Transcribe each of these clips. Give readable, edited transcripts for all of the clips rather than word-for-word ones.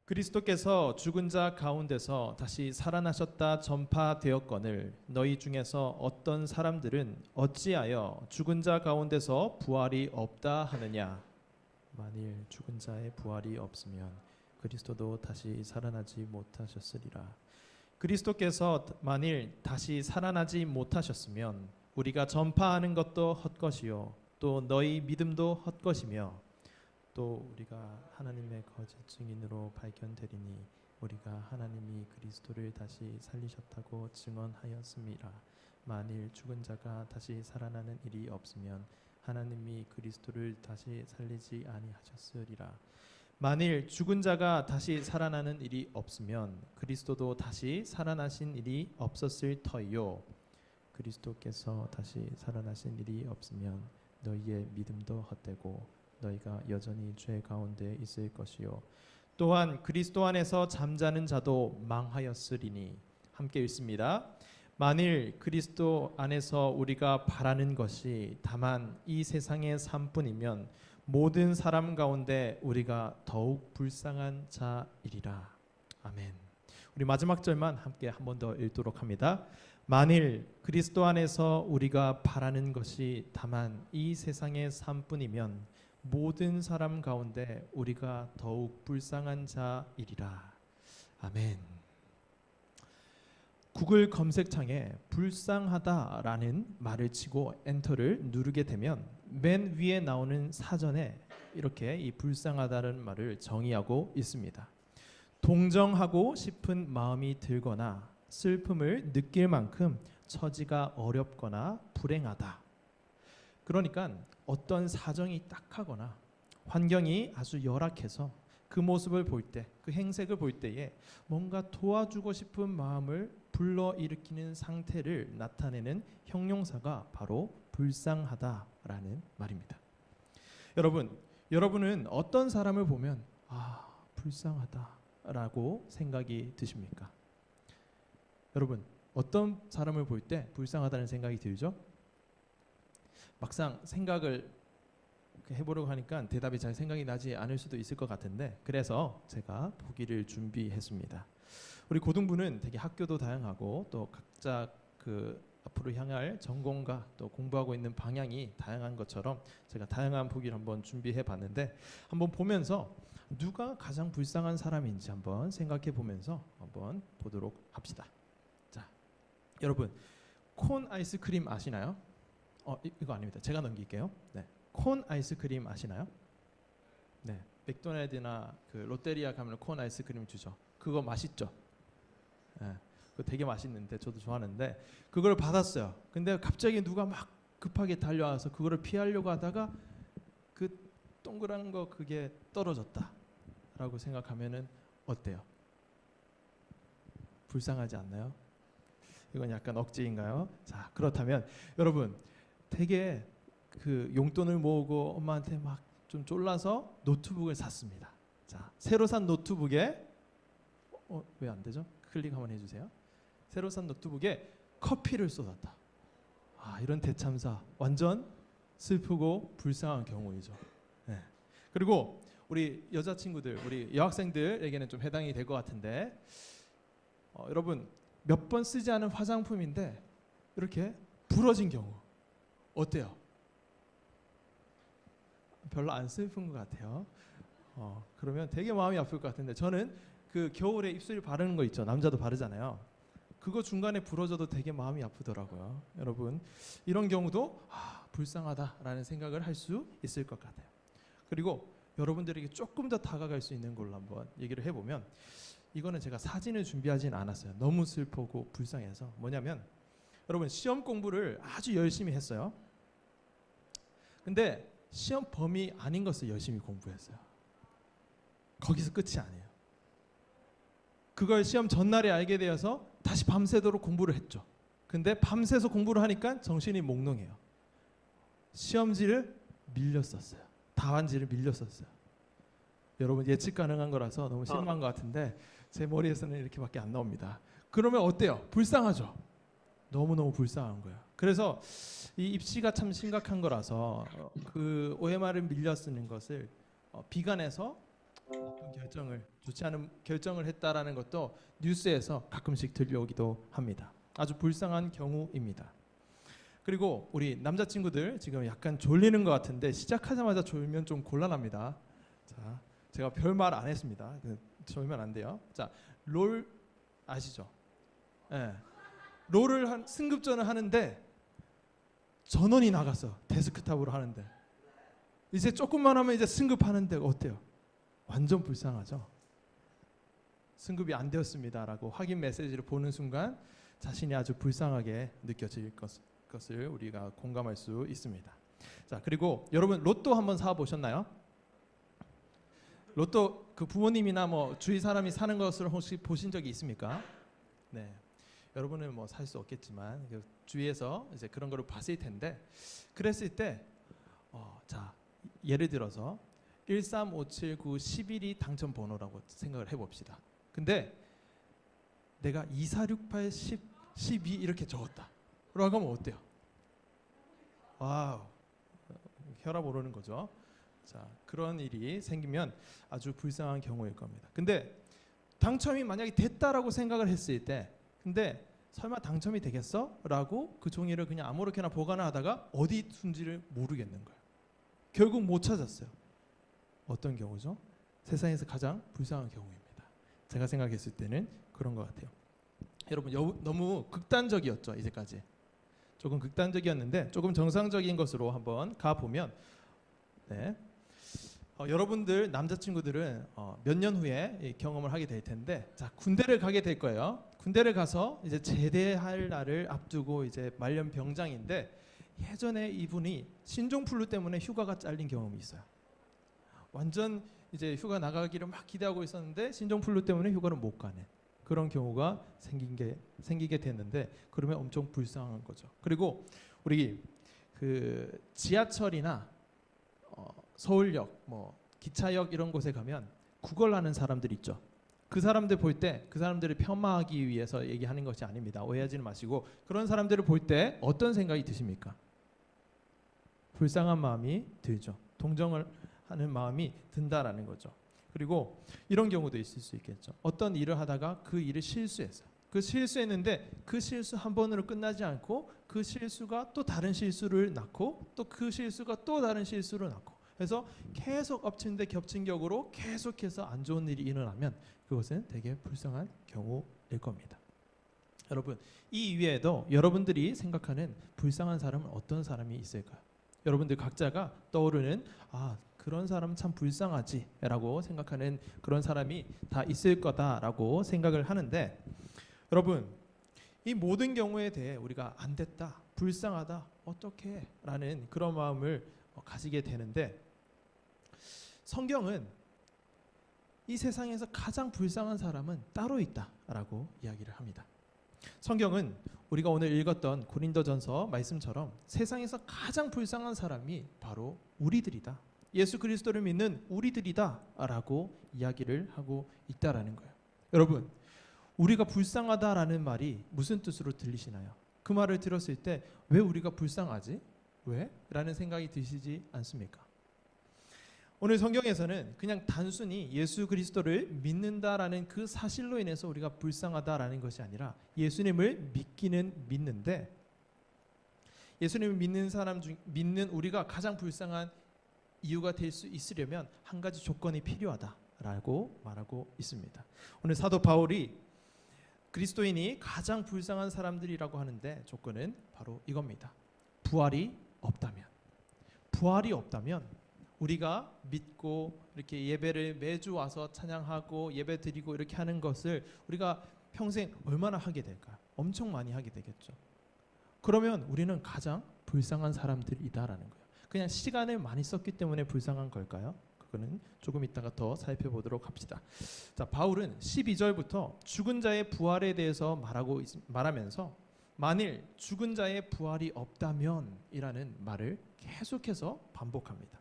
그리스도께서 죽은 자 가운데서 다시 살아나셨다 전파되었거늘 너희 중에서 어떤 사람들은 어찌하여 죽은 자 가운데서 부활이 없다 하느냐. 만일 죽은 자의 부활이 없으면 그리스도도 다시 살아나지 못하셨으리라. 그리스도께서 만일 다시 살아나지 못하셨으면 우리가 전파하는 것도 헛것이요 또 너희 믿음도 헛것이며 또 우리가 하나님의 거짓 증인으로 발견되리니 우리가 하나님이 그리스도를 다시 살리셨다고 증언하였음이라. 만일 죽은 자가 다시 살아나는 일이 없으면 하나님이 그리스도를 다시 살리지 아니하셨으리라. 만일 죽은 자가 다시 살아나는 일이 없으면 그리스도도 다시 살아나신 일이 없었을 터이요 그리스도께서 다시 살아나신 일이 없으면 너희의 믿음도 헛되고 너희가 여전히 죄 가운데 있을 것이요 또한 그리스도 안에서 잠자는 자도 망하였으리니. 함께 읽습니다. 만일 그리스도 안에서 우리가 바라는 것이 다만 이 세상의 삶뿐이면 모든 사람 가운데 우리가 더욱 불쌍한 자이리라. 아멘. 우리 마지막 절만 함께 한 번 더 읽도록 합니다. 만일 그리스도 안에서 우리가 바라는 것이 다만 이 세상의 삶뿐이면 모든 사람 가운데 우리가 더욱 불쌍한 자이리라. 아멘. 구글 검색창에 불쌍하다라는 말을 치고 엔터를 누르게 되면 맨 위에 나오는 사전에 이렇게 이 불쌍하다는 말을 정의하고 있습니다. 동정하고 싶은 마음이 들거나 슬픔을 느낄 만큼 처지가 어렵거나 불행하다. 그러니까 어떤 사정이 딱하거나 환경이 아주 열악해서 그 모습을 볼 때, 그 행색을 볼 때에 뭔가 도와주고 싶은 마음을 불러일으키는 상태를 나타내는 형용사가 바로 불쌍하다라는 말입니다. 여러분은 어떤 사람을 보면 불쌍하다라고 생각이 드십니까? 여러분, 어떤 사람을 볼 때 불쌍하다는 생각이 들죠? 막상 생각을 해보려고 하니까 대답이 잘 생각이 나지 않을 수도 있을 것 같은데 그래서 제가 보기를 준비했습니다. 우리 고등부는 되게 학교도 다양하고 또 각자 그 앞으로 향할 전공과 또 공부하고 있는 방향이 다양한 것처럼 제가 다양한 보기를 한번 준비해 봤는데 한번 보면서 누가 가장 불쌍한 사람인지 한번 생각해 보면서 한번 보도록 합시다. 자, 여러분 콘 아이스크림 아시나요? 이거 아닙니다. 제가 넘길게요. 네. 콘 아이스크림 아시나요? 네. 맥도날드나 그 롯데리아 가면 콘 아이스크림 주죠. 그거 맛있죠? 네. 그거 되게 맛있는데 저도 좋아하는데 그걸 받았어요. 근데 갑자기 누가 막 급하게 달려와서 그거를 피하려고 하다가 그 동그란 거 그게 떨어졌다라고 생각하면은 어때요? 불쌍하지 않나요? 이건 약간 억지인가요? 자, 그렇다면 여러분 되게 그 용돈을 모으고 엄마한테 막 좀 쫄라서 노트북을 샀습니다. 자, 새로 산 노트북에 왜 안 되죠? 클릭 한번 해주세요. 새로 산 노트북에 커피를 쏟았다. 이런 대참사 완전 슬프고 불쌍한 경우이죠. 네. 그리고 우리 여자친구들, 우리 여학생들에게는 좀 해당이 될 것 같은데 여러분 몇 번 쓰지 않은 화장품인데 이렇게 부러진 경우 어때요? 별로 안 슬픈 것 같아요. 그러면 되게 마음이 아플 것 같은데 저는 그 겨울에 입술 바르는 거 있죠. 남자도 바르잖아요. 그거 중간에 부러져도 되게 마음이 아프더라고요. 여러분 이런 경우도 불쌍하다라는 생각을 할 수 있을 것 같아요. 그리고 여러분들에게 조금 더 다가갈 수 있는 걸로 한번 얘기를 해보면 이거는 제가 사진을 준비하진 않았어요. 너무 슬프고 불쌍해서. 뭐냐면 여러분 시험 공부를 아주 열심히 했어요. 근데 시험 범위 아닌 것을 열심히 공부했어요. 거기서 끝이 아니에요. 그걸 시험 전날에 알게 되어서 다시 밤새도록 공부를 했죠. 근데 밤새서 공부를 하니까 정신이 몽롱해요. 시험지를 밀렸었어요. 답안지를 밀렸었어요. 여러분 예측 가능한 거라서 너무 실망한 것 같은데 제 머리에서는 이렇게밖에 안 나옵니다. 그러면 어때요? 불쌍하죠? 너무너무 불쌍한 거예요. 그래서 이 입시가 참 심각한 거라서 그 OMR을 밀려 쓰는 것을 비관해서 어떤 결정을 좋지 않은 결정을 했다라는 것도 뉴스에서 가끔씩 들려오기도 합니다. 아주 불쌍한 경우입니다. 그리고 우리 남자친구들 지금 약간 졸리는 것 같은데 시작하자마자 졸면 좀 곤란합니다. 자, 제가 별 말 안 했습니다. 졸면 안 돼요. 자, 롤 아시죠? 예. 롤을 승급전을 하는데 전원이 나갔어. 데스크탑으로 하는데 이제 조금만 하면 이제 승급하는데 어때요? 완전 불쌍하죠. 승급이 안 되었습니다라고 확인 메시지를 보는 순간 자신이 아주 불쌍하게 느껴질 것을 우리가 공감할 수 있습니다. 자, 그리고 여러분 로또 한번 사 보셨나요? 로또 그 부모님이나 뭐 주위 사람이 사는 것을 혹시 보신 적이 있습니까? 네. 여러분은 뭐 살 수 없겠지만 그 주위에서 이제 그런 거를 봤을 텐데 그랬을 때 자, 예를 들어서 13579 11이 당첨 번호라고 생각을 해봅시다. 근데 내가 2468 10 12 이렇게 적었다 라고 하면 어때요? 와우, 혈압 오르는 거죠. 자, 그런 일이 생기면 아주 불쌍한 경우일 겁니다. 근데 당첨이 만약에 됐다라고 생각을 했을 때 근데 설마 당첨이 되겠어? 라고 그 종이를 그냥 아무렇게나 보관을 하다가 어디 둔지를 모르겠는 거예요. 결국 못 찾았어요. 어떤 경우죠? 세상에서 가장 불쌍한 경우입니다. 제가 생각했을 때는 그런 것 같아요. 여러분 너무 극단적이었죠. 이제까지 조금 극단적이었는데 조금 정상적인 것으로 한번 가보면 네. 여러분들 남자친구들은 몇 년 후에 이 경험을 하게 될 텐데 자, 군대를 가게 될 거예요. 군대를 가서 이제 제대할 날을 앞두고 이제 말년병장인데 예전에 이분이 신종플루 때문에 휴가가 잘린 경험이 있어요. 완전 이제 휴가 나가기를 막 기대하고 있었는데 신종플루 때문에 휴가를 못 가는 그런 경우가 생기게 됐는데 그러면 엄청 불쌍한 거죠. 그리고 우리 그 지하철이나 서울역, 뭐 기차역 이런 곳에 가면 구걸하는 사람들 있죠. 그 사람들 볼 때 그 사람들을 폄하하기 위해서 얘기하는 것이 아닙니다. 오해하지는 마시고 그런 사람들을 볼 때 어떤 생각이 드십니까? 불쌍한 마음이 들죠. 동정을 하는 마음이 든다라는 거죠. 그리고 이런 경우도 있을 수 있겠죠. 어떤 일을 하다가 그 일을 실수했어요. 그 실수했는데 그 실수 한 번으로 끝나지 않고 그 실수가 또 다른 실수를 낳고 또 그 실수가 또 다른 실수를 낳고 그래서 계속 엎친 데 겹친 격으로 계속해서 안 좋은 일이 일어나면 그것은 되게 불쌍한 경우일 겁니다. 여러분 이 이외에도 여러분들이 생각하는 불쌍한 사람은 어떤 사람이 있을까요? 여러분들 각자가 떠오르는 그런 사람 참 불쌍하지 라고 생각하는 그런 사람이 다 있을 거다라고 생각을 하는데 여러분 이 모든 경우에 대해 우리가 안 됐다 불쌍하다 어떻게 라는 그런 마음을 가지게 되는데 성경은 이 세상에서 가장 불쌍한 사람은 따로 있다라고 이야기를 합니다. 성경은 우리가 오늘 읽었던 고린도전서 말씀처럼 세상에서 가장 불쌍한 사람이 바로 우리들이다. 예수 그리스도를 믿는 우리들이다라고 이야기를 하고 있다라는 거예요. 여러분, 우리가 불쌍하다라는 말이 무슨 뜻으로 들리시나요? 그 말을 들었을 때 왜 우리가 불쌍하지? 왜? 라는 생각이 드시지 않습니까? 오늘 성경에서는 그냥 단순히 예수 그리스도를 믿는다라는 그 사실로 인해서 우리가 불쌍하다라는 것이 아니라 예수님을 믿는데 예수님을 믿는 사람 중 믿는 우리가 가장 불쌍한 이유가 될 수 있으려면 한 가지 조건이 필요하다라고 말하고 있습니다. 오늘 사도 바울이 그리스도인이 가장 불쌍한 사람들이라고 하는데 조건은 바로 이겁니다. 부활이 없다면 우리가 믿고 이렇게 예배를 매주 와서 찬양하고 예배 드리고 이렇게 하는 것을 우리가 평생 얼마나 하게 될까요? 엄청 많이 하게 되겠죠. 그러면 우리는 가장 불쌍한 사람들이다라는 거예요. 그냥 시간을 많이 썼기 때문에 불쌍한 걸까요? 그거는 조금 이따가 더 살펴보도록 합시다. 자, 바울은 12절부터 죽은 자의 부활에 대해서 말하면서 만일 죽은 자의 부활이 없다면 이라는 말을 계속해서 반복합니다.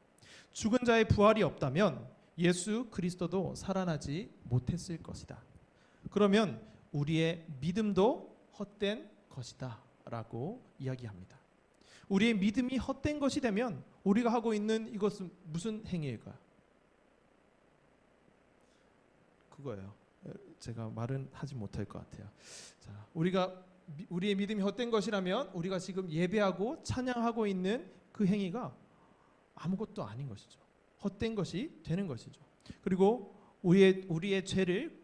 죽은 자의 부활이 없다면 예수 그리스도도 살아나지 못했을 것이다. 그러면 우리의 믿음도 헛된 것이다 라고 이야기합니다. 우리의 믿음이 헛된 것이 되면 우리가 하고 있는 이것은 무슨 행위일까요? 그거예요. 제가 말은 하지 못할 것 같아요. 자, 우리의 믿음이 헛된 것이라면 우리가 지금 예배하고 찬양하고 있는 그 행위가 아무것도 아닌 것이죠. 헛된 것이 되는 것이죠. 그리고 우리의 죄를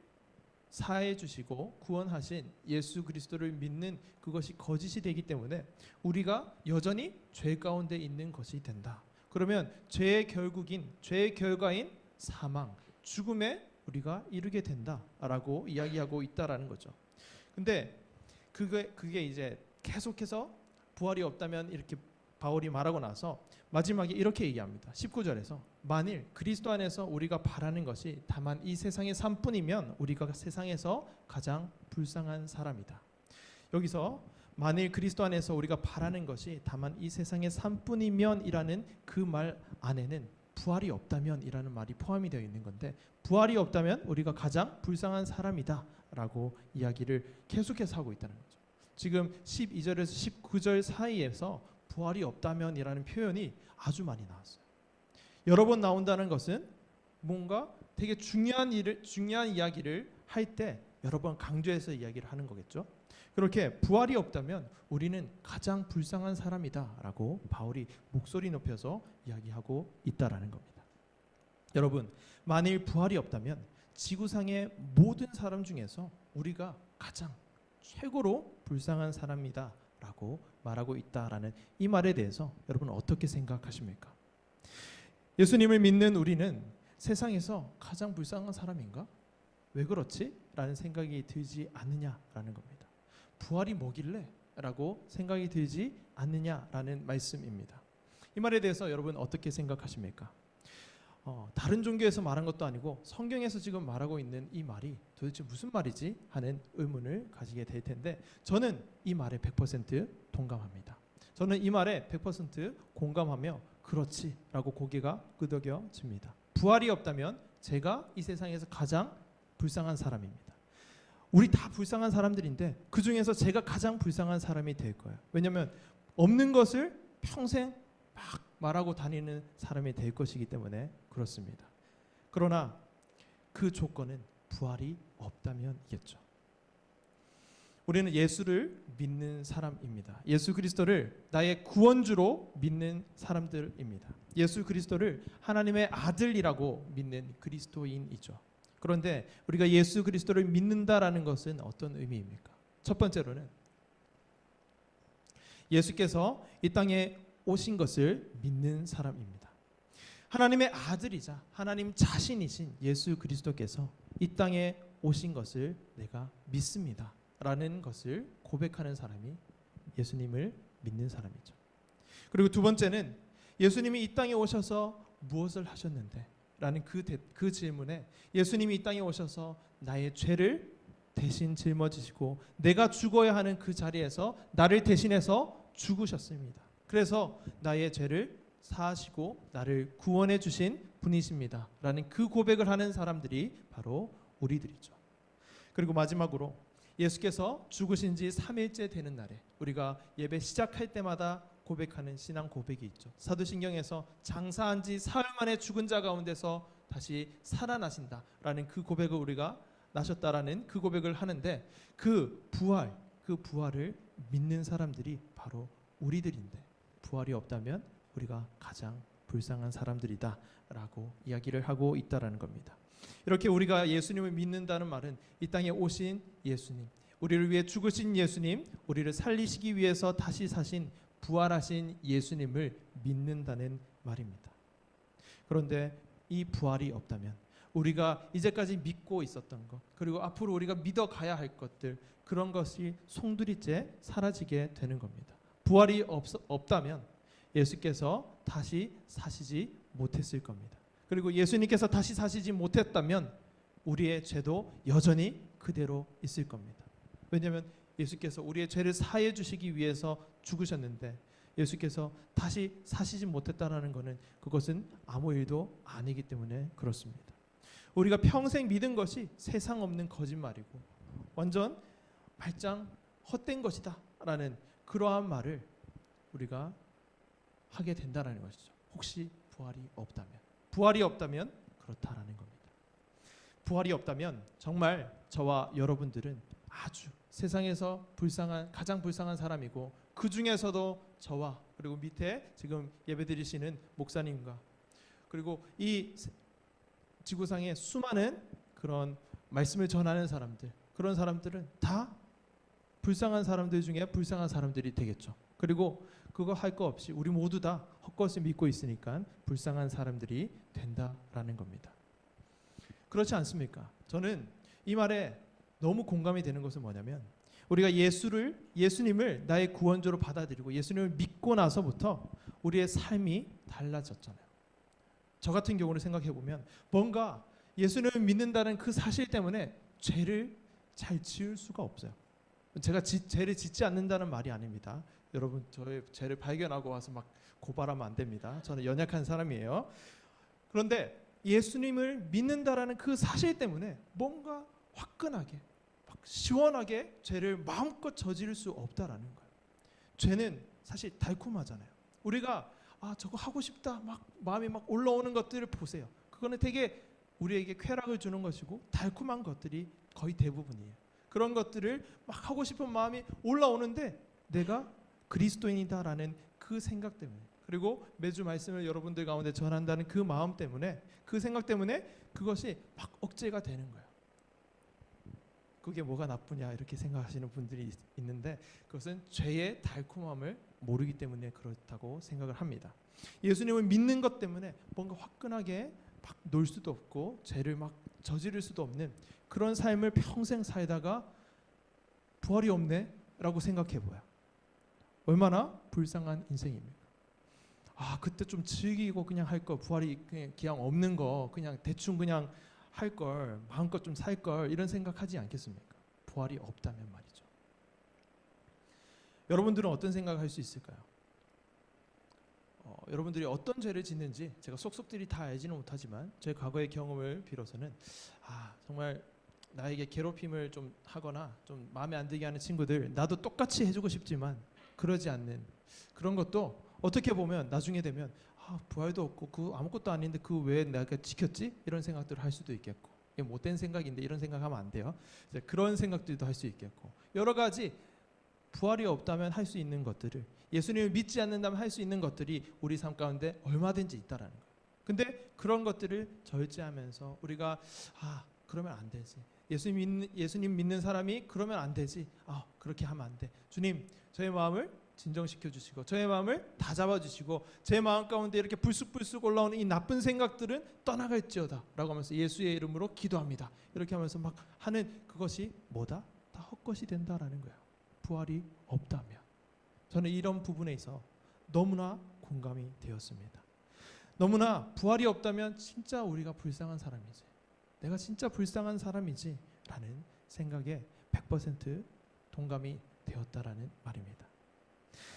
사해 주시고 구원하신 예수 그리스도를 믿는 그것이 거짓이 되기 때문에 우리가 여전히 죄 가운데 있는 것이 된다. 그러면 죄의 결과인 사망, 죽음에 우리가 이르게 된다라고 이야기하고 있다라는 거죠. 근데 그게 이제 계속해서 부활이 없다면 이렇게 바울이 말하고 나서 마지막에 이렇게 얘기합니다. 19절에서 만일 그리스도 안에서 우리가 바라는 것이 다만 이 세상의 삶뿐이면 우리가 세상에서 가장 불쌍한 사람이다. 여기서 만일 그리스도 안에서 우리가 바라는 것이 다만 이 세상의 삶뿐이면 이라는 그 말 안에는 부활이 없다면 이라는 말이 포함이 되어 있는 건데, 부활이 없다면 우리가 가장 불쌍한 사람이다 라고 이야기를 계속해서 하고 있다는 거죠. 지금 12절에서 19절 사이에서 부활이 없다면 이라는 표현이 아주 많이 나왔어요. 여러 번 나온다는 것은 뭔가 되게 중요한 이야기를 할 때 여러 번 강조해서 이야기를 하는 거겠죠. 그렇게 부활이 없다면 우리는 가장 불쌍한 사람이다 라고 바울이 목소리 높여서 이야기하고 있다라는 겁니다. 여러분, 만일 부활이 없다면 지구상의 모든 사람 중에서 우리가 가장 최고로 불쌍한 사람이다 라고 말하고 있다라는 이 말에 대해서 여러분 어떻게 생각하십니까? 예수님을 믿는 우리는 세상에서 가장 불쌍한 사람인가? 왜 그렇지? 라는 생각이 들지 않느냐라는 겁니다. 부활이 뭐길래? 라고 생각이 들지 않느냐라는 말씀입니다. 이 말에 대해서 여러분 어떻게 생각하십니까? 다른 종교에서 말한 것도 아니고 성경에서 지금 말하고 있는 이 말이 도대체 무슨 말이지? 하는 의문을 가지게 될 텐데, 저는 이 말에 100% 동감합니다. 저는 이 말에 100% 공감하며 그렇지 라고 고개가 끄덕여집니다. 부활이 없다면 제가 이 세상에서 가장 불쌍한 사람입니다. 우리 다 불쌍한 사람들인데 그 중에서 제가 가장 불쌍한 사람이 될 거예요. 왜냐하면 없는 것을 평생 막 말하고 다니는 사람이 될 것이기 때문에 그렇습니다. 그러나 그 조건은 부활이 없다면이겠죠. 우리는 예수를 믿는 사람입니다. 예수 그리스도를 나의 구원주로 믿는 사람들입니다. 예수 그리스도를 하나님의 아들이라고 믿는 그리스도인이죠. 그런데 우리가 예수 그리스도를 믿는다라는 것은 어떤 의미입니까? 첫 번째로는 예수께서 이 땅에 오신 것을 믿는 사람입니다. 하나님의 아들이자 하나님 자신이신 예수 그리스도께서 이 땅에 오신 것을 내가 믿습니다 라는 것을 고백하는 사람이 예수님을 믿는 사람이죠. 그리고 두 번째는 예수님이 이 땅에 오셔서 무엇을 하셨는데? 라는 그 질문에 예수님이 이 땅에 오셔서 나의 죄를 대신 짊어지시고 내가 죽어야 하는 그 자리에서 나를 대신해서 죽으셨습니다. 그래서 나의 죄를 사하시고 나를 구원해 주신 분이십니다 라는 그 고백을 하는 사람들이 바로 우리들이죠. 그리고 마지막으로 예수께서 죽으신 지 3일째 되는 날에 우리가 예배 시작할 때마다 고백하는 신앙 고백이 있죠. 사도신경에서 장사한 지 사흘 만에 죽은 자 가운데서 다시 살아나신다라는 그 고백을 우리가 나셨다라는 그 고백을 하는데, 그 부활을 믿는 사람들이 바로 우리들인데 부활이 없다면 우리가 가장 불쌍한 사람들이다라고 이야기를 하고 있다라는 겁니다. 이렇게 우리가 예수님을 믿는다는 말은 이 땅에 오신 예수님, 우리를 위해 죽으신 예수님, 우리를 살리시기 위해서 다시 사신 부활하신 예수님을 믿는다는 말입니다. 그런데 이 부활이 없다면 우리가 이제까지 믿고 있었던 것, 그리고 앞으로 우리가 믿어가야 할 것들, 그런 것이 송두리째 사라지게 되는 겁니다. 부활이 없다면 예수께서 다시 사시지 못했을 겁니다. 그리고 예수님께서 다시 사시지 못했다면 우리의 죄도 여전히 그대로 있을 겁니다. 왜냐하면 예수께서 우리의 죄를 사해 주시기 위해서 죽으셨는데 예수께서 다시 사시지 못했다는 것은 그것은 아무 일도 아니기 때문에 그렇습니다. 우리가 평생 믿은 것이 세상 없는 거짓말이고 완전 말짱 헛된 것이다 라는 그러한 말을 우리가 하게 된다는 것이죠. 혹시 부활이 없다면 그렇다라는 겁니다. 부활이 없다면 정말 저와 여러분들은 아주 세상에서 가장 불쌍한 사람이고, 그 중에서도 저와 그리고 밑에 지금 예배드리시는 목사님과 그리고 이 지구상의 수많은 그런 말씀을 전하는 사람들, 그런 사람들은 다 불쌍한 사람들 중에 불쌍한 사람들이 되겠죠. 그리고 그거 할 거 없이 우리 모두 다 헛것을 믿고 있으니까 불쌍한 사람들이 된다라는 겁니다. 그렇지 않습니까? 저는 이 말에 너무 공감이 되는 것은 뭐냐면, 우리가 예수님을 나의 구원자로 받아들이고 예수님을 믿고 나서부터 우리의 삶이 달라졌잖아요. 저 같은 경우를 생각해 보면 뭔가 예수님을 믿는다는 그 사실 때문에 죄를 잘 지을 수가 없어요. 제가 죄를 짓지 않는다는 말이 아닙니다. 여러분, 저의 죄를 발견하고 와서 막 고발하면 안 됩니다. 저는 연약한 사람이에요. 그런데 예수님을 믿는다라는 그 사실 때문에 뭔가 화끈하게 막 시원하게 죄를 마음껏 저지를 수 없다라는 거예요. 죄는 사실 달콤하잖아요. 우리가 저거 하고 싶다 막 마음이 막 올라오는 것들을 보세요. 그거는 되게 우리에게 쾌락을 주는 것이고 달콤한 것들이 거의 대부분이에요. 그런 것들을 막 하고 싶은 마음이 올라오는데 내가 그리스도인이다라는 그 생각 때문에, 그리고 매주 말씀을 여러분들 가운데 전한다는 그 마음 때문에, 그 생각 때문에 그것이 막 억제가 되는 거예요. 그게 뭐가 나쁘냐 이렇게 생각하시는 분들이 있는데, 그것은 죄의 달콤함을 모르기 때문에 그렇다고 생각을 합니다. 예수님을 믿는 것 때문에 뭔가 화끈하게 막 놀 수도 없고 죄를 막 저지를 수도 없는 그런 삶을 평생 살다가 부활이 없네 라고 생각해 봐요. 얼마나 불쌍한 인생입니까? 그때 좀 즐기고 그냥 할 거, 부활이 그냥 기왕 없는 거 그냥 대충 그냥 할 걸, 마음껏 좀 살 걸, 이런 생각하지 않겠습니까? 부활이 없다면 말이죠. 여러분들은 어떤 생각을 할 수 있을까요? 여러분들이 어떤 죄를 짓는지 제가 속속들이 다 알지는 못하지만 제 과거의 경험을 빌어서는 정말 나에게 괴롭힘을 좀 하거나 좀 마음에 안 들게 하는 친구들, 나도 똑같이 해주고 싶지만 그러지 않는 그런 것도 어떻게 보면 나중에 되면 부활도 없고 그 아무것도 아닌데 그 왜 내가 지켰지? 이런 생각들을 할 수도 있겠고, 이게 못된 생각인데 이런 생각하면 안 돼요. 그런 생각들도 할 수 있겠고, 여러 가지 부활이 없다면 할 수 있는 것들을, 예수님을 믿지 않는다면 할 수 있는 것들이 우리 삶 가운데 얼마든지 있다라는 거예요. 근데 그런 것들을 절제하면서 우리가 그러면 안 되지, 예수님 믿는 사람이 그러면 안 되지, 그렇게 하면 안 돼, 주님 저의 마음을 진정시켜 주시고 저의 마음을 다 잡아주시고 제 마음 가운데 이렇게 불쑥불쑥 올라오는 이 나쁜 생각들은 떠나갈지어다 라고 하면서 예수의 이름으로 기도합니다, 이렇게 하면서 막 하는 그것이 뭐다? 다 헛것이 된다라는 거예요. 부활이 없다면. 저는 이런 부분에 있어 너무나 공감이 되었습니다. 너무나 부활이 없다면 진짜 우리가 불쌍한 사람이지, 내가 진짜 불쌍한 사람이지 라는 생각에 100% 동감이 되었다라는 말입니다.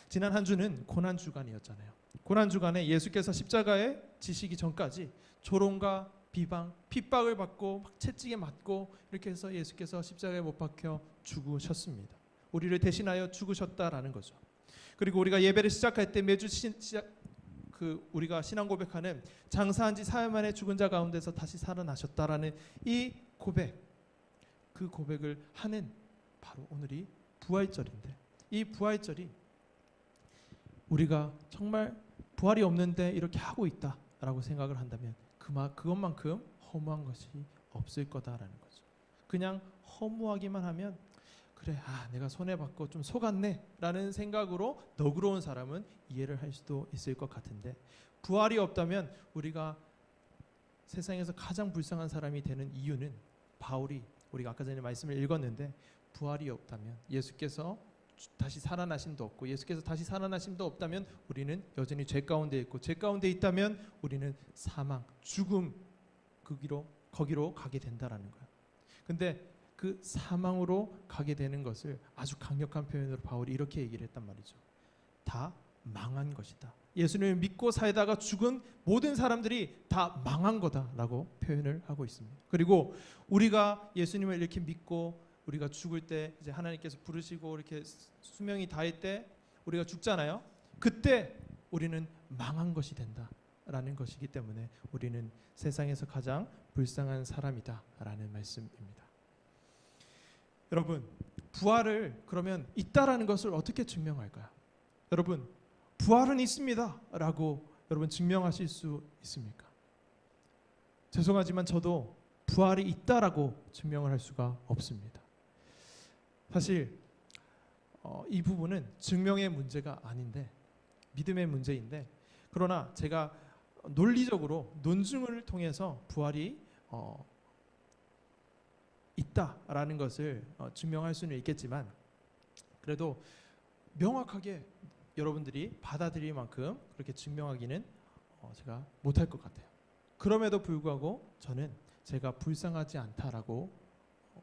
지난 한 주는 고난주간이었잖아요. 고난주간에 예수께서 십자가에 지시기 전까지 조롱과 비방, 핍박을 받고 막 채찍에 맞고 이렇게 해서 예수께서 십자가에 못 박혀 죽으셨습니다. 우리를 대신하여 죽으셨다라는 거죠. 그리고 우리가 예배를 시작할 때 매주 우리가 신앙 고백하는 장사한 지 사흘 만에 죽은 자 가운데서 다시 살아나셨다라는 이 고백, 그 고백을 하는 바로 오늘이 부활절인데, 이 부활절이 우리가 정말 부활이 없는데 이렇게 하고 있다라고 생각을 한다면 그것만큼 허무한 것이 없을 거다라는 거죠. 그냥 허무하기만 하면 그래, 내가 손해받고 좀 속았네 라는 생각으로 너그러운 사람은 이해를 할 수도 있을 것 같은데, 부활이 없다면 우리가 세상에서 가장 불쌍한 사람이 되는 이유는, 바울이 우리가 아까 전에 말씀을 읽었는데, 부활이 없다면 예수께서 다시 살아나심도 없고, 예수께서 다시 살아나심도 없다면 우리는 여전히 죄 가운데 있고, 죄 가운데 있다면 우리는 사망, 죽음, 거기로 가게 된다라는 거예요. 근데 그 사망으로 가게 되는 것을 아주 강력한 표현으로 바울이 이렇게 얘기를 했단 말이죠. 다 망한 것이다. 예수님을 믿고 살다가 죽은 모든 사람들이 다 망한 거다라고 표현을 하고 있습니다. 그리고 우리가 예수님을 이렇게 믿고 우리가 죽을 때 이제 하나님께서 부르시고 이렇게 수명이 다할 때 우리가 죽잖아요. 그때 우리는 망한 것이 된다. 있다라는 것이기 때문에 우리는 세상에서 가장 불쌍한 사람이다라는 말씀입니다. 여러분, 부활을 그러면 있다라는 것을 어떻게 증명할까요? 여러분, 부활은 있습니다라고 여러분 증명하실 수 있습니까? 죄송하지만 저도 부활이 있다라고 증명을 할 수가 없습니다. 사실 이 부분은 증명의 문제가 아닌데 믿음의 문제인데, 그러나 제가 논리적으로 논증을 통해서 부활이 있다라는 것을 증명할 수는 있겠지만, 그래도 명확하게 여러분들이 받아들일 만큼 그렇게 증명하기는 제가 못할 것 같아요. 그럼에도 불구하고 저는 제가 불쌍하지 않다라고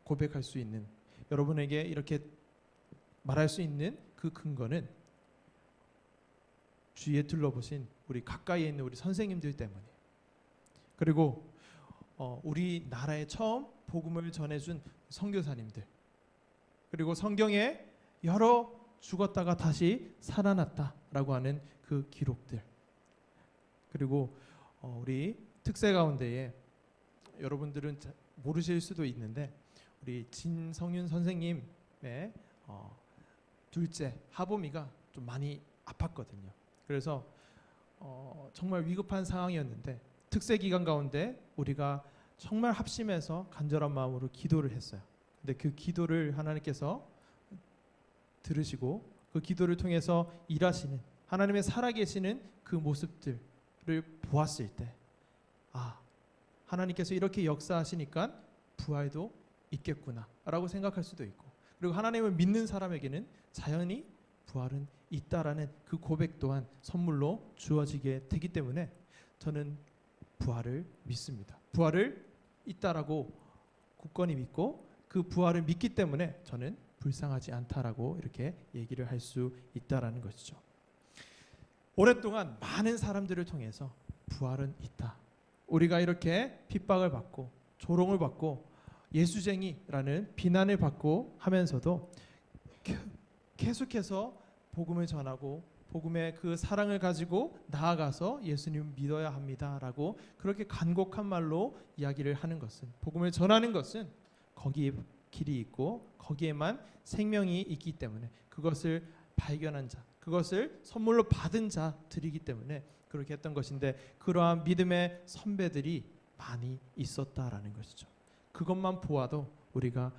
고백할 수 있는, 여러분에게 이렇게 말할 수 있는 그 근거는 주위에 둘러보신 우리 가까이에 있는 우리 선생님들 때문이에요. 그리고 우리나라에 처음 복음을 전해준 선교사님들, 그리고 성경에 여러 죽었다가 다시 살아났다라고 하는 그 기록들, 그리고 우리 특세 가운데에 여러분들은 모르실 수도 있는데 우리 진성윤 선생님의 둘째 하보미가 좀 많이 아팠거든요. 그래서 정말 위급한 상황이었는데 특세 기간 가운데 우리가 정말 합심해서 간절한 마음으로 기도를 했어요. 근데 그 기도를 하나님께서 들으시고 그 기도를 통해서 일하시는 하나님의 살아계시는 그 모습들을 보았을 때, 하나님께서 이렇게 역사하시니까 부활도 있겠구나라고 생각할 수도 있고, 그리고 하나님을 믿는 사람에게는 자연히 부활은 있다라는 그 고백 또한 선물로 주어지게 되기 때문에 저는 부활을 믿습니다. 부활을 있다라고 굳건히 믿고 그 부활을 믿기 때문에 저는 불쌍하지 않다라고 이렇게 얘기를 할 수 있다라는 것이죠. 오랫동안 많은 사람들을 통해서 부활은 있다, 우리가 이렇게 핍박을 받고 조롱을 받고 예수쟁이라는 비난을 받고 하면서도 계속해서 복음을 전하고 복음의 그 사랑을 가지고 나아가서 예수님을 믿어야 합니다라고 그렇게 간곡한 말로 이야기를 하는 것은, 복음을 전하는 것은 거기에 길이 있고 거기에만 생명이 있기 때문에, 그것을 발견한 자, 그것을 선물로 받은 자들이기 때문에 그렇게 했던 것인데, 그러한 믿음의 선배들이 많이 있었다라는 것이죠. 그것만 보아도 우리가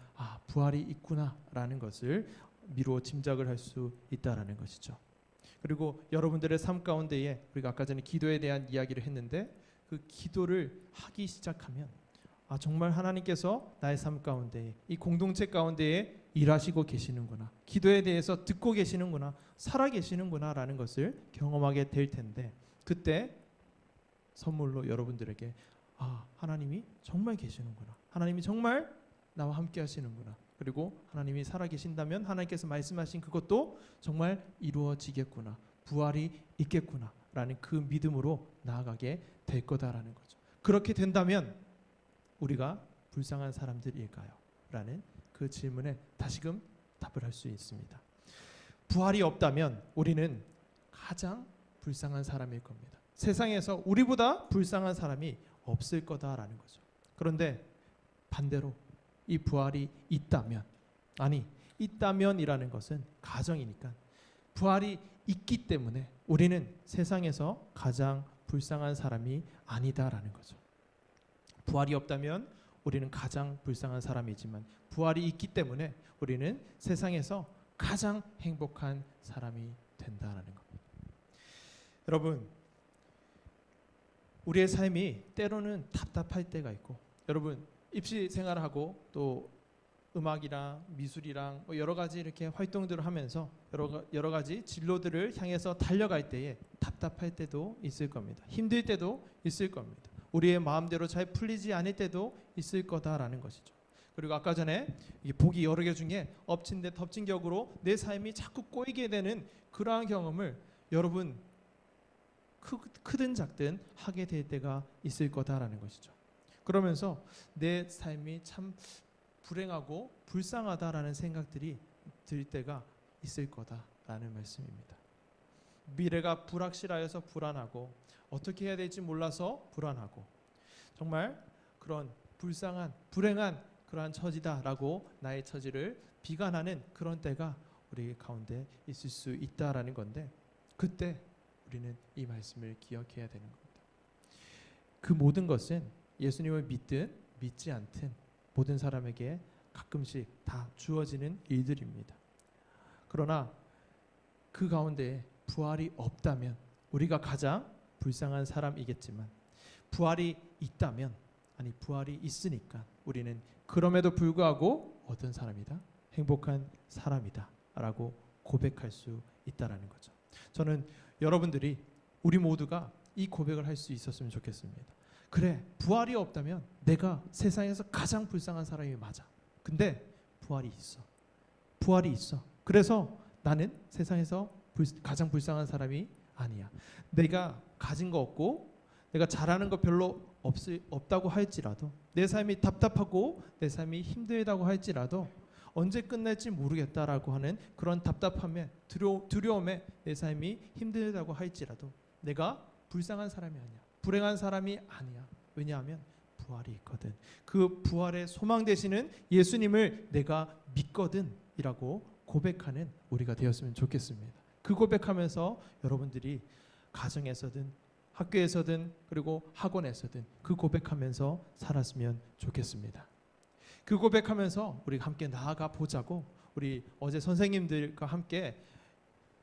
부활이 있구나라는 것을 미루어 짐작을 할 수 있다라는 것이죠. 그리고 여러분들의 삶 가운데에 우리가 아까 전에 기도에 대한 이야기를 했는데, 그 기도를 하기 시작하면 정말 하나님께서 나의 삶 가운데 이 공동체 가운데에 일하시고 계시는구나, 기도에 대해서 듣고 계시는구나, 살아 계시는구나 라는 것을 경험하게 될 텐데, 그때 선물로 여러분들에게 하나님이 정말 계시는구나, 하나님이 정말 나와 함께 하시는구나, 그리고 하나님이 살아 계신다면 하나님께서 말씀하신 그것도 정말 이루어지겠구나, 부활이 있겠구나 라는 그 믿음으로 나아가게 될 거다라는 거죠. 그렇게 된다면 우리가 불쌍한 사람들일까요? 라는 그 질문에 다시금 답을 할 수 있습니다. 부활이 없다면 우리는 가장 불쌍한 사람일 겁니다. 세상에서 우리보다 불쌍한 사람이 없을 거다라는 거죠. 그런데 반대로 이 부활이 있다면, 있다면이라는 것은 가정이니까, 부활이 있기 때문에 우리는 세상에서 가장 불쌍한 사람이 아니다라는 거죠. 부활이 없다면 우리는 가장 불쌍한 사람이지만, 부활이 있기 때문에 우리는 세상에서 가장 행복한 사람이 된다라는 겁니다. 여러분, 우리의 삶이 때로는 답답할 때가 있고, 여러분 입시 생활하고 또 음악이랑 미술이랑 여러 가지 이렇게 활동들을 하면서 여러 가지 진로들을 향해서 달려갈 때에 답답할 때도 있을 겁니다. 힘들 때도 있을 겁니다. 우리의 마음대로 잘 풀리지 않을 때도 있을 거다라는 것이죠. 그리고 아까 전에 복이 여러 개 중에 엎친 데 덮친 격으로 내 삶이 자꾸 꼬이게 되는 그러한 경험을 여러분 크든 작든 하게 될 때가 있을 거다라는 것이죠. 그러면서 내 삶이 참 불행하고 불쌍하다라는 생각들이 들 때가 있을 거다라는 말씀입니다. 미래가 불확실하여서 불안하고 어떻게 해야 될지 몰라서 불안하고 정말 그런 불쌍한 불행한 그러한 처지다라고 나의 처지를 비관하는 그런 때가 우리 가운데 있을 수 있다라는 건데, 그때 우리는 이 말씀을 기억해야 되는 겁니다. 그 모든 것은 예수님을 믿든 믿지 않든 모든 사람에게 가끔씩 다 주어지는 일들입니다. 그러나 그 가운데 부활이 없다면 우리가 가장 불쌍한 사람이겠지만, 부활이 있다면, 아니 부활이 있으니까 우리는 그럼에도 불구하고 어떤 사람이다? 행복한 사람이다 라고 고백할 수 있다라는 거죠. 저는 여러분들이, 우리 모두가 이 고백을 할 수 있었으면 좋겠습니다. 그래, 부활이 없다면 내가 세상에서 가장 불쌍한 사람이 맞아. 근데 부활이 있어. 부활이 있어. 그래서 나는 세상에서 가장 불쌍한 사람이 아니야. 내가 가진 거 없고 내가 잘하는 거 별로 없다고 할지라도, 내 삶이 답답하고 내 삶이 힘들다고 할지라도 언제 끝날지 모르겠다라고 하는 그런 답답함에 두려움에 내 삶이 힘들다고 할지라도 내가 불쌍한 사람이 아니야. 불행한 사람이 아니야. 왜냐하면 부활이 있거든. 그 부활의 소망 되시는 예수님을 내가 믿거든 이라고 고백하는 우리가 되었으면 좋겠습니다. 그 고백하면서 여러분들이 가정에서든 학교에서든 그리고 학원에서든 그 고백하면서 살았으면 좋겠습니다. 그 고백하면서 우리 함께 나아가 보자고 우리 어제 선생님들과 함께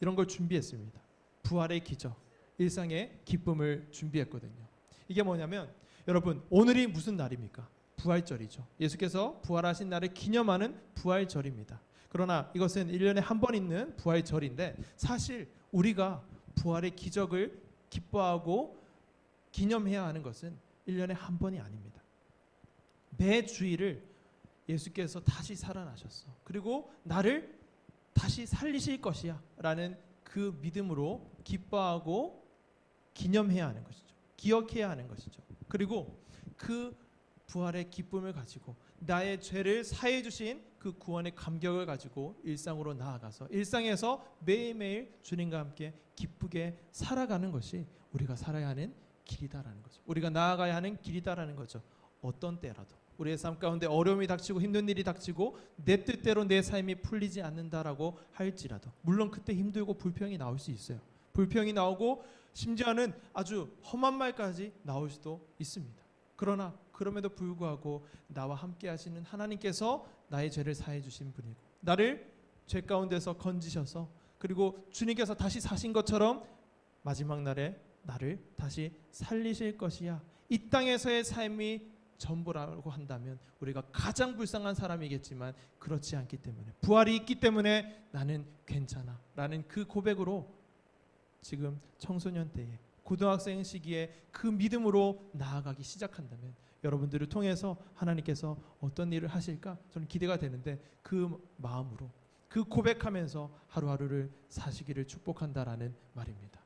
이런 걸 준비했습니다. 부활의 기적, 일상의 기쁨을 준비했거든요. 이게 뭐냐면, 여러분 오늘이 무슨 날입니까? 부활절이죠. 예수께서 부활하신 날을 기념하는 부활절입니다. 그러나 이것은 1년에 한 번 있는 부활절인데, 사실 우리가 부활의 기적을 기뻐하고 기념해야 하는 것은 1년에 한 번이 아닙니다. 매 주일을 예수께서 다시 살아나셨어. 그리고 나를 다시 살리실 것이야 라는 그 믿음으로 기뻐하고 기념해야 하는 것이죠. 기억해야 하는 것이죠. 그리고 그 부활의 기쁨을 가지고 나의 죄를 사해 주신 그 구원의 감격을 가지고 일상으로 나아가서 일상에서 매일매일 주님과 함께 기쁘게 살아가는 것이 우리가 살아야 하는 길이다라는 거죠. 우리가 나아가야 하는 길이다라는 거죠. 어떤 때라도 우리의 삶 가운데 어려움이 닥치고 힘든 일이 닥치고 내 뜻대로 내 삶이 풀리지 않는다라고 할지라도, 물론 그때 힘들고 불평이 나올 수 있어요. 불평이 나오고 심지어는 아주 험한 말까지 나올 수도 있습니다. 그러나 그럼에도 불구하고 나와 함께 하시는 하나님께서 나의 죄를 사해 주신 분이고 나를 죄 가운데서 건지셔서, 그리고 주님께서 다시 사신 것처럼 마지막 날에 나를 다시 살리실 것이야. 이 땅에서의 삶이 전부라고 한다면 우리가 가장 불쌍한 사람이겠지만 그렇지 않기 때문에, 부활이 있기 때문에 나는 괜찮아 라는 그 고백으로 지금 청소년 때에, 고등학생 시기에 그 믿음으로 나아가기 시작한다면 여러분들을 통해서 하나님께서 어떤 일을 하실까 저는 기대가 되는데, 그 마음으로 그 고백하면서 하루하루를 사시기를 축복한다라는 말입니다.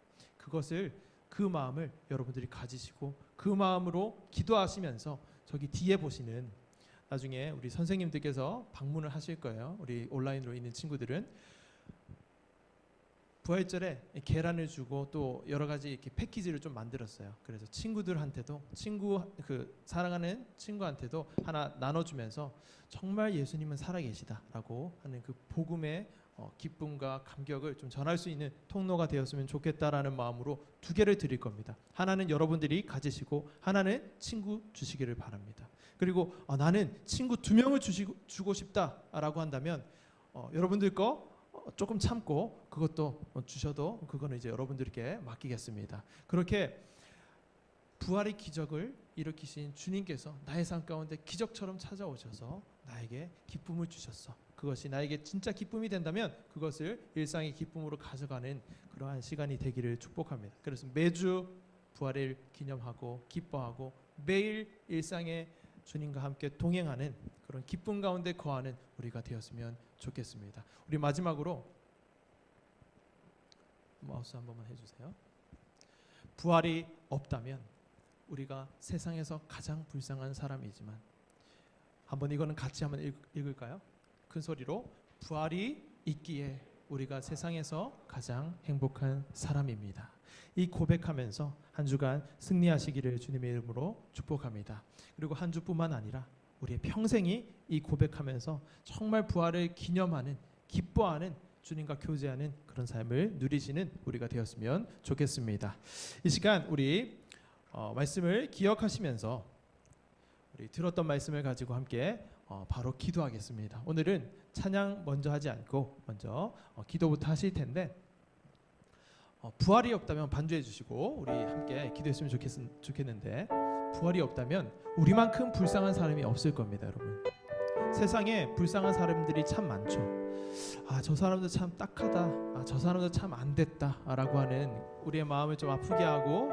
그 마음을 여러분들이 가지시고 그 마음으로 기도하시면서, 저기 뒤에 보시는, 나중에 우리 선생님들께서 방문을 하실 거예요. 우리 온라인으로 있는 친구들은 부활절에 계란을 주고 또 여러 가지 이렇게 패키지를 좀 만들었어요. 그래서 친구들한테도, 사랑하는 친구한테도 하나 나눠주면서 정말 예수님은 살아계시다라고 하는 그 복음의 기쁨과 감격을 좀 전할 수 있는 통로가 되었으면 좋겠다라는 마음으로 2개를 드릴 겁니다. 하나는 여러분들이 가지시고 하나는 친구 주시기를 바랍니다. 그리고 나는 친구 2명을 주고 싶다라고 한다면 여러분들 거 조금 참고 그것도 주셔도 그거는 이제 여러분들께 맡기겠습니다. 그렇게 부활의 기적을 일으키신 주님께서 나의 삶 가운데 기적처럼 찾아오셔서 나에게 기쁨을 주셨어. 그것이 나에게 진짜 기쁨이 된다면 그것을 일상의 기쁨으로 가져가는 그러한 시간이 되기를 축복합니다. 그래서 매주 부활을 기념하고 기뻐하고 매일 일상의 주님과 함께 동행하는 그런 기쁨 가운데 거하는 우리가 되었으면 좋겠습니다. 우리 마지막으로 마우스 한 번만 해주세요. 부활이 없다면 우리가 세상에서 가장 불쌍한 사람이지만, 한번 이거는 같이 한번 읽을까요? 큰 소리로, 부활이 있기에 우리가 세상에서 가장 행복한 사람입니다. 이 고백하면서 한 주간 승리하시기를 주님의 이름으로 축복합니다. 그리고 한 주뿐만 아니라 우리의 평생이 이 고백하면서 정말 부활을 기념하는, 기뻐하는, 주님과 교제하는 그런 삶을 누리시는 우리가 되었으면 좋겠습니다. 이 시간 우리 말씀을 기억하시면서 우리 들었던 말씀을 가지고 함께 바로 기도하겠습니다. 오늘은 찬양 먼저 하지 않고 먼저 기도부터 하실 텐데, 부활이 없다면 반주해 주시고 우리 함께 기도했으면 좋겠는데, 부활이 없다면 우리만큼 불쌍한 사람이 없을 겁니다. 여러분, 세상에 불쌍한 사람들이 참 많죠. 저 사람도 참 딱하다, 저 사람도 참 안 됐다 라고 하는 우리의 마음을 좀 아프게 하고,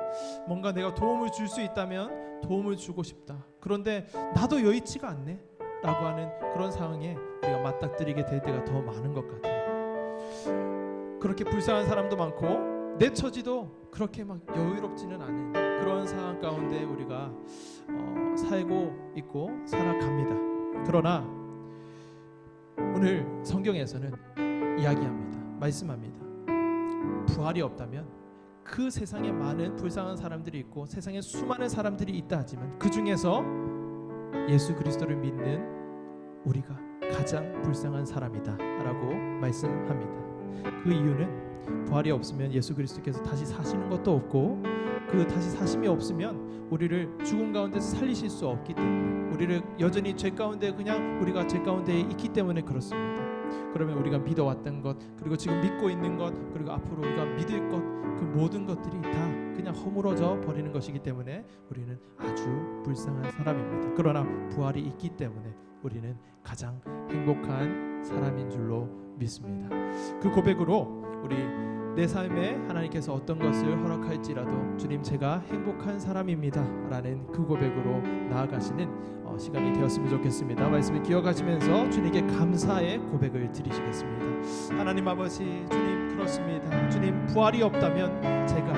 뭔가 내가 도움을 줄 수 있다면 도움을 주고 싶다, 그런데 나도 여의치가 않네 라고 하는 그런 상황에 우리가 맞닥뜨리게 될 때가 더 많은 것 같아요. 그렇게 불쌍한 사람도 많고 내 처지도 그렇게 막 여유롭지는 않은 그런 상황 가운데 우리가 살고 있고 살아갑니다. 그러나 오늘 성경에서는 이야기합니다. 말씀합니다. 부활이 없다면 그 세상에 많은 불쌍한 사람들이 있고 세상에 수많은 사람들이 있다 하지만 그 중에서 예수 그리스도를 믿는 우리가 가장 불쌍한 사람이다 라고 말씀합니다. 그 이유는 부활이 없으면 예수 그리스도께서 다시 사시는 것도 없고, 그 다시 사심이 없으면 우리를 죽음 가운데서 살리실 수 없기 때문에, 우리를 여전히 죄 가운데 그냥 우리가 죄 가운데 있기 때문에 그렇습니다. 그러면 우리가 믿어왔던 것, 그리고 지금 믿고 있는 것, 그리고 앞으로 우리가 믿을 것, 그 모든 것들이 다 그냥 허물어져 버리는 것이기 때문에 우리는 아주 불쌍한 사람입니다. 그러나 부활이 있기 때문에 우리는 가장 행복한 사람인 줄로 믿습니다. 그 고백으로 우리 내 삶에 하나님께서 어떤 것을 허락할지라도 주님, 제가 행복한 사람입니다 라는 그 고백으로 나아가시는 시간이 되었으면 좋겠습니다. 말씀을 기억하시면서 주님께 감사의 고백을 드리시겠습니다. 하나님 아버지, 주님 그렇습니다. 주님, 부활이 없다면 제가,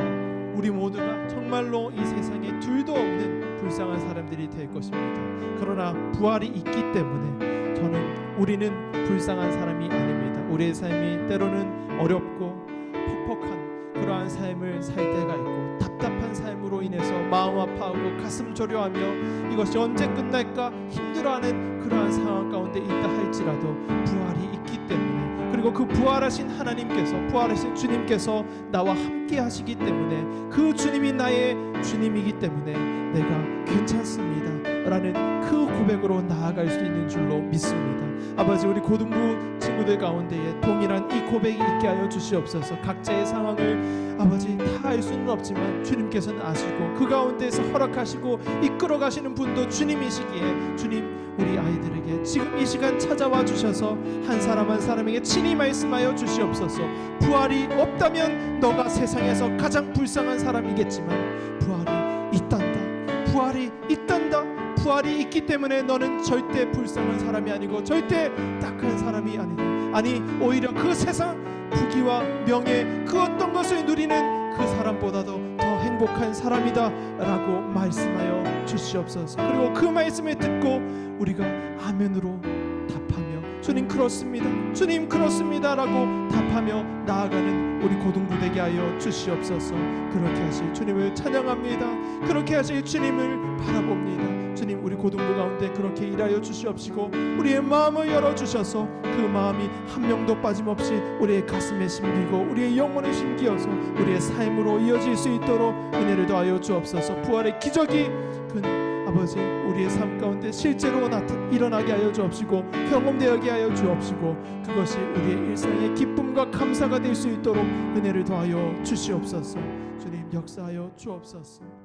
우리 모두가 정말로 이 세상에 둘도 없는 불쌍한 사람들이 될 것입니다. 그러나 부활이 있기 때문에 우리는 불쌍한 사람이 아닙니다. 우리의 삶이 때로는 어렵고 퍽퍽한 그러한 삶을 살 때가 있고, 답답한 삶으로 인해서 마음 아파하고 가슴 저려하며 이것이 언제 끝날까 힘들어하는 그러한 상황 가운데 있다 할지라도 부활이 있기 때문에, 그리고 그 부활하신 하나님께서, 부활하신 주님께서 나와 함께 하시기 때문에, 그 주님이 나의 주님이기 때문에 내가 괜찮습니다 라는 그 고백으로 나아갈 수 있는 줄로 믿습니다. 아버지, 우리 고등부 친구들 가운데에 동일한 이 고백이 있게 하여 주시옵소서. 각자의 상황을 아버지 다 알 수는 없지만 주님께서는 아시고, 그 가운데에서 허락하시고 이끌어 가시는 분도 주님이시기에, 주님, 우리 아이들에게 지금 이 시간 찾아와 주셔서 한 사람 한 사람에게 친히 말씀하여 주시옵소서. 부활이 없다면 너가 세상에서 가장 불쌍한 사람이겠지만 부활이 있단다, 부활이 있단다. 부활이 있기 때문에 너는 절대 불쌍한 사람이 아니고 절대 딱한 사람이 아니다. 아니, 오히려 그 세상 부귀와 명예, 그 어떤 것을 누리는 그 사람보다도 더 행복한 사람이다 라고 말씀하여 주시옵소서. 그리고 그 말씀을 듣고 우리가 아멘으로 답하며, 주님 그렇습니다, 주님 그렇습니다 라고 답하며 나아가는 우리 고등부 되게 하여 주시옵소서. 그렇게 하실 주님을 찬양합니다. 그렇게 하실 주님을 바라봅니다. 주님, 우리 고등부 가운데 그렇게 일하여 주시옵시고, 우리의 마음을 열어주셔서 그 마음이 한 명도 빠짐없이 우리의 가슴에 심기고 우리의 영혼에 심기어서 우리의 삶으로 이어질 수 있도록 은혜를 더하여 주옵소서. 부활의 기적이 아버지 우리의 삶 가운데 실제로 일어나게 하여 주옵시고, 경험되게 하여 주옵시고, 그것이 우리의 일상의 기쁨과 감사가 될 수 있도록 은혜를 더하여 주시옵소서. 주님, 역사하여 주옵소서.